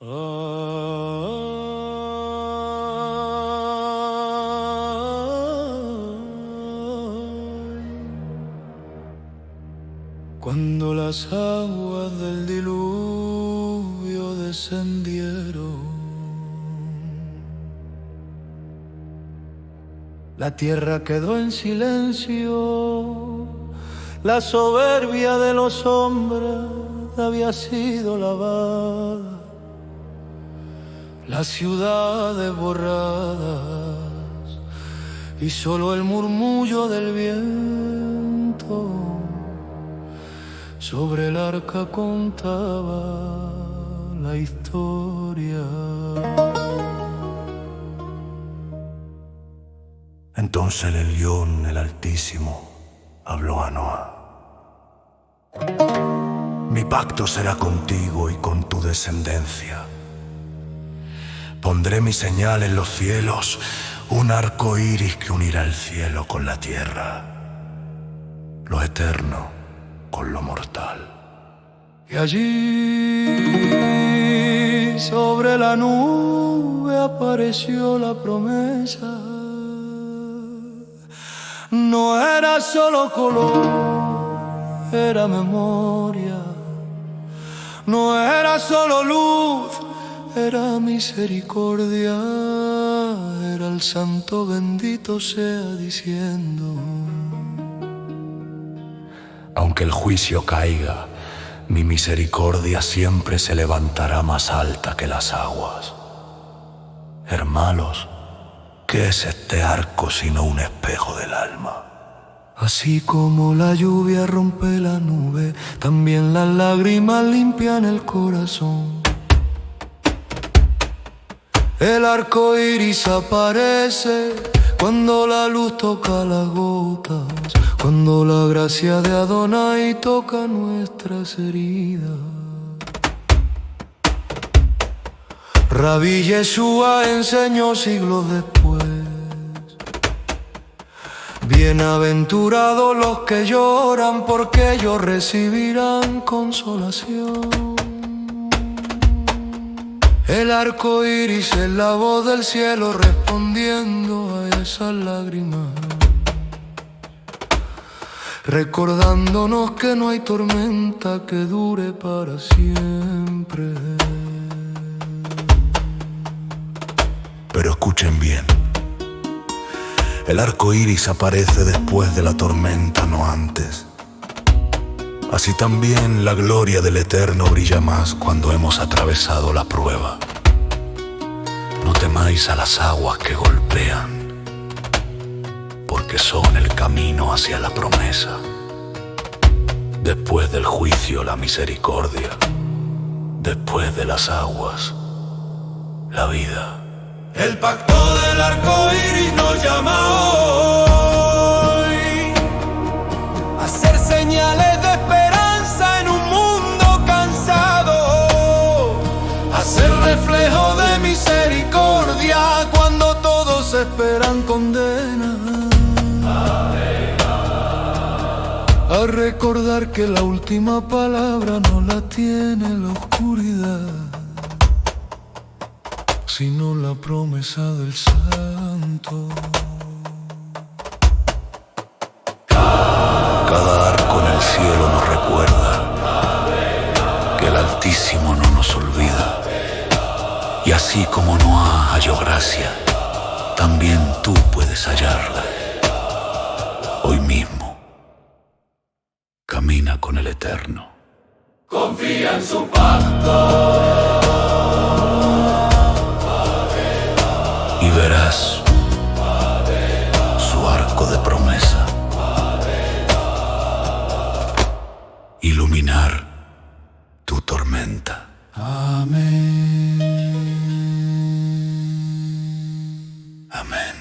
Cuando las aguas del diluvio descendieron, la tierra quedó en silencio, la soberbia de los hombres había sido lavada, las ciudades borradas y solo el murmullo del viento sobre el arca contaba la historia. Entonces el Elión, el Altísimo, habló a Noa: mi pacto será contigo y con tu descendencia. Pondré mi señal en los cielos, un arco iris que unirá el cielo con la tierra, lo eterno con lo mortal. Y allí sobre la nube apareció la promesa. No era solo color, era memoria. No era solo luz, era misericordia. Era el santo bendito sea diciendo: aunque el juicio caiga, mi misericordia siempre se levantará más alta que las aguas. Hermanos, ¿qué es este arco sino un espejo del alma? Así como la lluvia rompe la nube, también las lágrimas limpian el corazón. El arco iris aparece cuando la luz toca las gotas, cuando la gracia de Adonai toca nuestras heridas. Rabí Yeshua enseñó siglos después: bienaventurados los que lloran, porque ellos recibirán consolación. El arco iris es la voz del cielo respondiendo a esas lágrimas, recordándonos que no hay tormenta que dure para siempre. Pero escuchen bien, el arco iris aparece después de la tormenta, no antes. Así también la gloria del Eterno brilla más cuando hemos atravesado la prueba. No temáis a las aguas que golpean, porque son el camino hacia la promesa. Después del juicio, la misericordia. Después de las aguas, la vida. El pacto del arco iris nos llama hoy a ser señales de esperanza en un mundo cansado, a ser reflejo de misericordia cuando todos esperan condena, a recordar que la última palabra no la tiene la oscuridad, sino la promesa del santo. Cada arco en el cielo nos recuerda que el Altísimo no nos olvida. Y así como Noa halló gracia, también tú puedes hallarla. Hoy mismo, camina con el Eterno. Confía en su pacto y verás su arco de promesa iluminar tu tormenta. Amén. Amén.